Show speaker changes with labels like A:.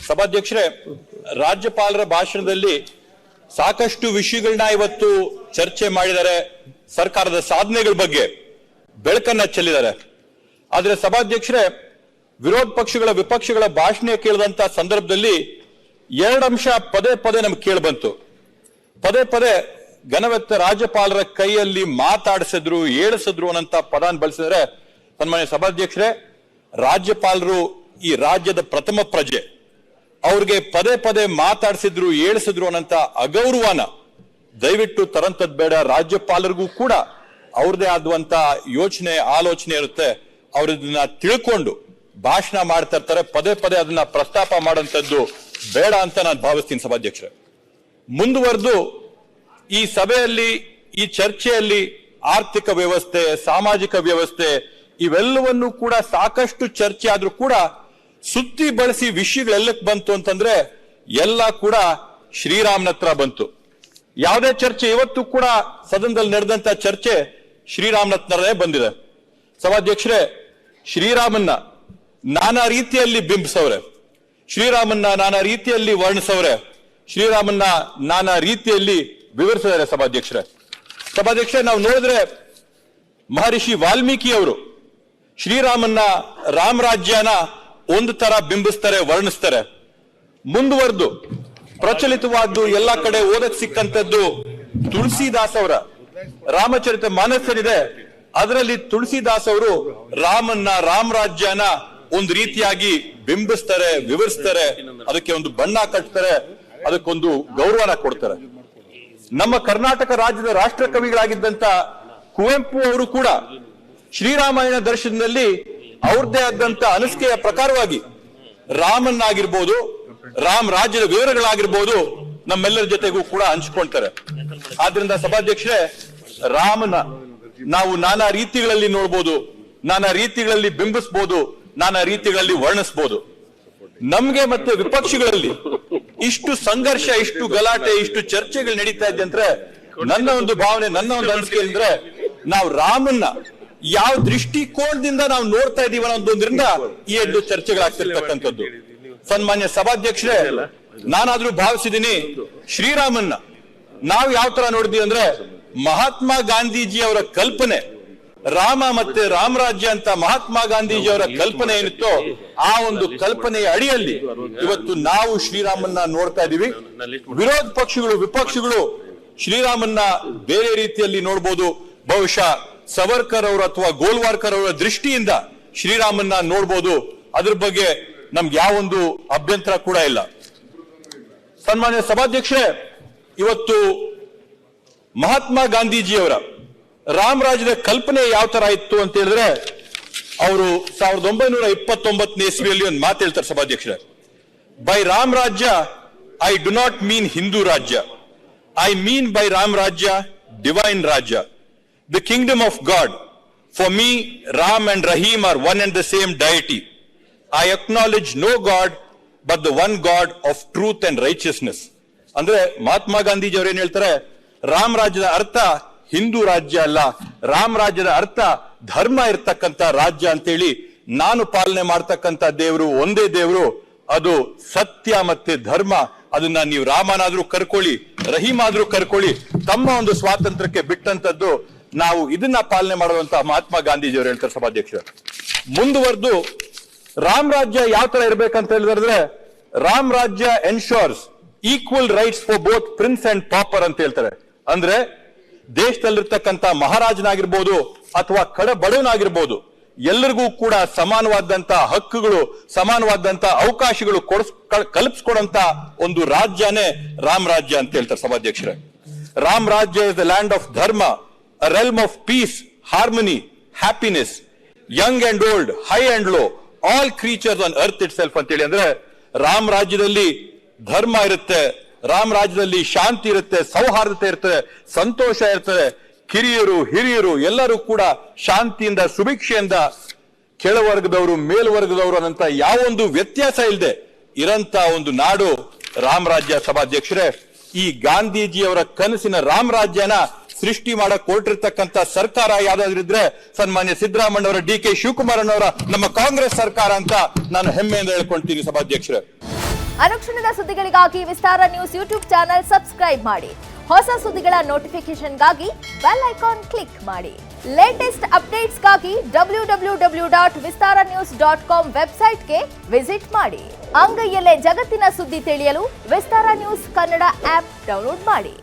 A: ಸಭಾಧ್ಯಕ್ಷರೇ, ರಾಜ್ಯಪಾಲರ ಭಾಷಣದಲ್ಲಿ ಸಾಕಷ್ಟು ವಿಷಯಗಳನ್ನ ಇವತ್ತು ಚರ್ಚೆ ಮಾಡಿದ್ದಾರೆ. ಸರ್ಕಾರದ ಸಾಧನೆಗಳ ಬಗ್ಗೆ ಬೆಳಕನ್ನ ಚೆಲ್ಲಿದ್ದಾರೆ. ಆದ್ರೆ ಸಭಾಧ್ಯಕ್ಷರೇ, ವಿರೋಧ ಪಕ್ಷಗಳ ವಿಪಕ್ಷಗಳ ಭಾಷಣ ಕೇಳಿದಂತ ಸಂದರ್ಭದಲ್ಲಿ ಎರಡು ಅಂಶ ಪದೇ ಪದೇ ನಮ್ಗೆ ಕೇಳಿ ಬಂತು. ಪದೇ ಪದೇ ಘನವೆತ್ತ ರಾಜ್ಯಪಾಲರ ಕೈಯಲ್ಲಿ ಮಾತಾಡಿಸಿದ್ರು, ಏಳಿಸಿದ್ರು ಅನ್ನಂತ ಪದಾನ್ ಬಳಸಿದ್ರೆ, ಸನ್ಮಾನ್ಯ ಸಭಾಧ್ಯಕ್ಷರೇ, ರಾಜ್ಯಪಾಲರು ಈ ರಾಜ್ಯದ ಪ್ರಥಮ ಪ್ರಜೆ, ಅವ್ರಿಗೆ ಪದೇ ಪದೇ ಮಾತಾಡಿಸಿದ್ರು, ಏಳಿಸಿದ್ರು ಅನ್ನಂತ ಅಗೌರವನ ದಯವಿಟ್ಟು ತರಂತದ್ ಬೇಡ. ರಾಜ್ಯಪಾಲರಿಗೂ ಕೂಡ ಅವ್ರದೇ ಆದಂತ ಯೋಚನೆ ಆಲೋಚನೆ ಇರುತ್ತೆ. ಅವ್ರ ಇದನ್ನ ತಿಳ್ಕೊಂಡು ಭಾಷಣ ಮಾಡ್ತಾ ಇರ್ತಾರೆ. ಪದೇ ಪದೇ ಅದನ್ನ ಪ್ರಸ್ತಾಪ ಮಾಡುವಂತದ್ದು ಬೇಡ ಅಂತ ನಾನು ಭಾವಿಸ್ತೀನಿ ಸಭಾಧ್ಯಕ್ಷರೇ. ಮುಂದುವರೆದು ಈ ಸಭೆಯಲ್ಲಿ, ಈ ಚರ್ಚೆಯಲ್ಲಿ ಆರ್ಥಿಕ ವ್ಯವಸ್ಥೆ, ಸಾಮಾಜಿಕ ವ್ಯವಸ್ಥೆ ಇವೆಲ್ಲವನ್ನೂ ಕೂಡ ಸಾಕಷ್ಟು ಚರ್ಚೆ ಆದ್ರೂ ಕೂಡ ಸುತ್ತಿ ಬಳಸಿ ವಿಷಯಗಳೆಲ್ಲಕ್ಕೆ ಬಂತು ಅಂತಂದ್ರೆ ಎಲ್ಲ ಕೂಡ ಶ್ರೀರಾಮನ ಹತ್ರ ಬಂತು. ಯಾವುದೇ ಚರ್ಚೆ ಇವತ್ತು ಕೂಡ ಸದನದಲ್ಲಿ ನಡೆದಂತ ಚರ್ಚೆ ಶ್ರೀರಾಮನ ಹತ್ರನೇ ಬಂದಿದೆ. ಸಭಾಧ್ಯಕ್ಷರೇ, ಶ್ರೀರಾಮನ್ನ ನಾನಾ ರೀತಿಯಲ್ಲಿ ಬಿಂಬಿಸವ್ರೆ, ಶ್ರೀರಾಮನ್ನ ನಾನಾ ರೀತಿಯಲ್ಲಿ ವರ್ಣಿಸವ್ರೆ, ಶ್ರೀರಾಮನ್ನ ನಾನಾ ರೀತಿಯಲ್ಲಿ ವಿವರಿಸಿದ್ದಾರೆ. ಸಭಾಧ್ಯಕ್ಷರೇ, ನಾವು ನೋಡಿದ್ರೆ ಮಹರ್ಷಿ ವಾಲ್ಮೀಕಿ ಅವರು ಶ್ರೀರಾಮನ್ನ ರಾಮರಾಜ್ಯನ ಒಂದು ತರ ಬಿಂಬಿಸ್ತಾರೆ, ವರ್ಣಿಸ್ತಾರೆ. ಮುಂದುವರೆದು ಪ್ರಚಲಿತವಾದ್ದು ಎಲ್ಲ ಕಡೆ ಓದಕ್ ಸಿಕ್ಕಂತದ್ದು ತುಳಸಿದಾಸ್ ಅವರ ರಾಮಚರಿತ ಮಾನಸ ಏನಿದೆ, ಅದರಲ್ಲಿ ತುಳಸಿದಾಸ್ ಅವರು ರಾಮನ್ನ, ರಾಮರಾಜ್ಯನ ಒಂದು ರೀತಿಯಾಗಿ ಬಿಂಬಿಸ್ತಾರೆ, ವಿವರಿಸ್ತಾರೆ, ಅದಕ್ಕೆ ಒಂದು ಬಣ್ಣ ಕಟ್ತಾರೆ, ಅದಕ್ಕೊಂದು ಗೌರವನ ಕೊಡ್ತಾರೆ. ನಮ್ಮ ಕರ್ನಾಟಕ ರಾಜ್ಯದ ರಾಷ್ಟ್ರ ಕವಿಗಳಾಗಿದ್ದಂತ ಕುವೆಂಪು ಅವರು ಕೂಡ ಶ್ರೀರಾಮಾಯಣ ದರ್ಶನದಲ್ಲಿ ಅವ್ರದ್ದೇ ಆದಂತ ಅನಿಸಿಕೆಯ ಪ್ರಕಾರವಾಗಿ ರಾಮನ್ನಾಗಿರ್ಬೋದು, ರಾಮ್ ರಾಜ್ಯದ ವಿವರಗಳಾಗಿರ್ಬೋದು ನಮ್ಮೆಲ್ಲರ ಜೊತೆಗೂ ಕೂಡ ಹಂಚಿಕೊಳ್ತಾರೆ. ಆದ್ರಿಂದ ಸಭಾಧ್ಯಕ್ಷರೇ, ರಾಮನ ನಾವು ನಾನಾ ರೀತಿಗಳಲ್ಲಿ ನೋಡ್ಬೋದು, ನಾನಾ ರೀತಿಗಳಲ್ಲಿ ಬಿಂಬಿಸ್ಬೋದು, ನಾನಾ ರೀತಿಗಳಲ್ಲಿ ವರ್ಣಿಸ್ಬೋದು. ನಮ್ಗೆ ಮತ್ತೆ ವಿಪಕ್ಷಗಳಲ್ಲಿ ಇಷ್ಟು ಸಂಘರ್ಷ, ಇಷ್ಟು ಗಲಾಟೆ, ಇಷ್ಟು ಚರ್ಚೆಗಳು ನಡೀತಾ ಇದೆ ಅಂದ್ರೆ ನನ್ನ ಒಂದು ಭಾವನೆ, ನನ್ನ ಒಂದು ಅನಿಸಿಕೆ ಅಂದ್ರೆ ನಾವು ರಾಮನ್ನ ಯಾವ ದೃಷ್ಟಿಕೋನದಿಂದ ನಾವು ನೋಡ್ತಾ ಇದೀವಿ ಅನ್ನೋದ್ರಿಂದ ಈ ಎರಡು ಚರ್ಚೆಗಳಾಗ್ತಿರ್ತಕ್ಕಂಥದ್ದು. ಸನ್ಮಾನ್ಯ ಸಭಾಧ್ಯಕ್ಷರೇ, ನಾನಾದ್ರೂ ಭಾವಿಸಿದ್ದೀನಿ ಶ್ರೀರಾಮನ್ನ ನಾವು ಯಾವ ತರ ನೋಡಿದ್ವಿ ಅಂದ್ರೆ ಮಹಾತ್ಮ ಗಾಂಧೀಜಿ ಅವರ ಕಲ್ಪನೆ, ರಾಮ ಮತ್ತೆ ರಾಮರಾಜ್ಯ ಅಂತ ಮಹಾತ್ಮ ಗಾಂಧೀಜಿ ಅವರ ಕಲ್ಪನೆ ಏನಿತ್ತೋ ಆ ಒಂದು ಕಲ್ಪನೆಯ ಅಡಿಯಲ್ಲಿ ಇವತ್ತು ನಾವು ಶ್ರೀರಾಮನ್ನ ನೋಡ್ತಾ ಇದೀವಿ. ವಿರೋಧ ಪಕ್ಷಗಳು, ವಿಪಕ್ಷಗಳು ಶ್ರೀರಾಮನ್ನ ಬೇರೆ ರೀತಿಯಲ್ಲಿ ನೋಡ್ಬೋದು. ಬಹುಶಃ ಸವರ್ಕರ್ ಅವರು ಅಥವಾ ಗೋಲ್ವಾರ್ಕರ್ ಅವರ ದೃಷ್ಟಿಯಿಂದ ಶ್ರೀರಾಮನ್ನ ನೋಡ್ಬೋದು. ಅದ್ರ ಬಗ್ಗೆ ನಮ್ಗೆ ಯಾವೊಂದು ಅಭ್ಯಂತರ ಕೂಡ ಇಲ್ಲ. ಸನ್ಮಾನ್ಯ ಸಭಾಧ್ಯಕ್ಷರೇ, ಇವತ್ತು ಮಹಾತ್ಮ ಗಾಂಧೀಜಿಯವರ ರಾಮರಾಜ್ಯದ ಕಲ್ಪನೆ ಯಾವ ತರ ಇತ್ತು ಅಂತ ಹೇಳಿದ್ರೆ, ಅವರು 1929ನೇ ಇಸ್ವಿಯಲ್ಲಿ ಒಂದು ಮಾತು ಹೇಳ್ತಾರೆ ಸಭಾಧ್ಯಕ್ಷರೇ. ಬೈ ರಾಮ್ ರಾಜ್ಯ I do not mean Hindu ರಾಜ್ಯ, ಐ ಮೀನ್ ಬೈ ರಾಮ್ ರಾಜ್ಯ ಡಿವೈನ್ ರಾಜ್ಯ, the kingdom of God. For me, Ram and Rahim are one and the same deity. I acknowledge no God but the one God of truth and righteousness. ಅಂದ್ರೆ ಮಹಾತ್ಮ ಗಾಂಧೀಜಿ ಅವರು ಏನ್ ಹೇಳ್ತಾರೆ, ರಾಮ್ ರಾಜ್ಯದ ಅರ್ಥ ಹಿಂದೂ ರಾಜ್ಯ ಅಲ್ಲ, ರಾಮ್ ರಾಜ್ಯದ ಅರ್ಥ ಧರ್ಮ ಇರ್ತಕ್ಕಂಥ ರಾಜ್ಯ ಅಂತೇಳಿ, ನಾನು ಪಾಲನೆ ಮಾಡ್ತಕ್ಕಂಥ ದೇವರು ಒಂದೇ ದೇವರು, ಅದು ಸತ್ಯ ಮತ್ತೆ ಧರ್ಮ. ಅದನ್ನ ನೀವು ರಾಮನಾದ್ರೂ ಕರ್ಕೊಳ್ಳಿ, ರಹೀಮ್ ಆದ್ರೂ ಕರ್ಕೊಳ್ಳಿ, ತಮ್ಮ ಒಂದು ಸ್ವಾತಂತ್ರ್ಯಕ್ಕೆ ಬಿಟ್ಟಂತದ್ದು ನಾವು ಇದನ್ನ ಪಾಲನೆ ಮಾಡುವಂತ ಮಹಾತ್ಮ ಗಾಂಧೀಜಿ ಅವರು ಹೇಳ್ತಾರೆ. ಸಭಾಧ್ಯಕ್ಷರು ಮುಂದುವರೆದು ರಾಮ್ ರಾಜ್ಯ ಯಾವ ತರ ಇರ್ಬೇಕಂತ ಹೇಳಿದ್ರೆ, ರಾಮ್ ರಾಜ್ಯ ensures equal rights for both prince and pauper ಅಂತ ಹೇಳ್ತಾರೆ. ಅಂದ್ರೆ ದೇಶದಲ್ಲಿರ್ತಕ್ಕಂಥ ಮಹಾರಾಜನಾಗಿರ್ಬೋದು ಅಥವಾ ಕಡ ಬಡವನಾಗಿರ್ಬೋದು, ಎಲ್ಲರಿಗೂ ಕೂಡ ಸಮಾನವಾದಂತ ಹಕ್ಕುಗಳು, ಸಮಾನವಾದಂತ ಅವಕಾಶಗಳು ಕಲ್ಪಿಸ್ಕೊಡಂತ ಒಂದು ರಾಜ್ಯನೇ ರಾಮ್ ರಾಜ್ಯ ಅಂತ ಹೇಳ್ತಾರೆ. ಸಭಾಧ್ಯಕ್ಷರೇ, ರಾಮ್ ರಾಜ್ಯ ಇಸ್ ದ ಲ್ಯಾಂಡ್ ಆಫ್ ಧರ್ಮ, a realm of peace, harmony, happiness, young and old, high and low, all creatures on earth itself ಅಂತ ಹೇಳಿ. ಅಂದ್ರೆ ರಾಮ್ ರಾಜ್ಯದಲ್ಲಿ ಧರ್ಮ ಇರುತ್ತೆ, ರಾಮ್ ರಾಜ್ಯದಲ್ಲಿ ಶಾಂತಿ ಇರುತ್ತೆ, ಸೌಹಾರ್ದತೆ ಇರ್ತದೆ, ಸಂತೋಷ ಇರ್ತದೆ. ಕಿರಿಯರು ಹಿರಿಯರು ಎಲ್ಲರೂ ಕೂಡ ಶಾಂತಿಯಿಂದ, ಸುಭಿಕ್ಷೆಯಿಂದ, ಕೆಳವರ್ಗದವರು ಮೇಲ್ವರ್ಗದವರು ಅನ್ನಂತ ಯಾವೊಂದು ವ್ಯತ್ಯಾಸ ಇಲ್ಲದೆ ಇರಂತ ಒಂದು ನಾಡು ರಾಮ್ ರಾಜ್ಯ. ಸಭಾಧ್ಯಕ್ಷರೇ, ಈ ಗಾಂಧೀಜಿಯವರ ಕನಸಿನ ರಾಮ್ ರಾಜ್ಯನ ಸೃಷ್ಟಿ ಮಾಡಕ್ ಹೊರಟಿರ್ತಕ್ಕಂಥ ಸರ್ಕಾರ ಯಾವ್ದಾದ್ರಿದ್ರೆ ಸನ್ಮಾನ್ಯ ಸಿದ್ದರಾಮಯ್ಯ ಡಿ ಕೆ ಶಿವಕುಮಾರ್ ನಮ್ಮ ಕಾಂಗ್ರೆಸ್ ಸರ್ಕಾರ ಅಂತ ನಾನು ಹೆಮ್ಮೆಯಿಂದ ಹೇಳ್ಕೊಂತೀನಿ. ಸಭಾಧ್ಯಕ್ಷರೇ,
B: ಅನುಕ್ಷಣದ ಸುದ್ದಿಗಳಿಗಾಗಿ ವಿಸ್ತಾರ ನ್ಯೂಸ್ ಯೂಟ್ಯೂಬ್ ಚಾನೆಲ್ ಸಬ್ಸ್ಕ್ರೈಬ್ ಮಾಡಿ. ಹೊಸ ಸುದ್ದಿಗಳ ನೋಟಿಫಿಕೇಶನ್ಗಾಗಿ ಬೆಲ್ ಐಕಾನ್ ಕ್ಲಿಕ್ ಮಾಡಿ. ಲೇಟೆಸ್ಟ್ ಅಪ್ಡೇಟ್ಸ್ಗಾಗಿ www.vistaranews.com ವೆಬ್ಸೈಟ್ಗೆ ವಿಸಿಟ್ ಮಾಡಿ. ಅಂಗೈಯಲ್ಲೇ ಜಗತ್ತಿನ ಸುದ್ದಿ ತಿಳಿಯಲು ವಿಸ್ತಾರ ನ್ಯೂಸ್ ಕನ್ನಡ ಆಪ್ ಡೌನ್ಲೋಡ್ ಮಾಡಿ.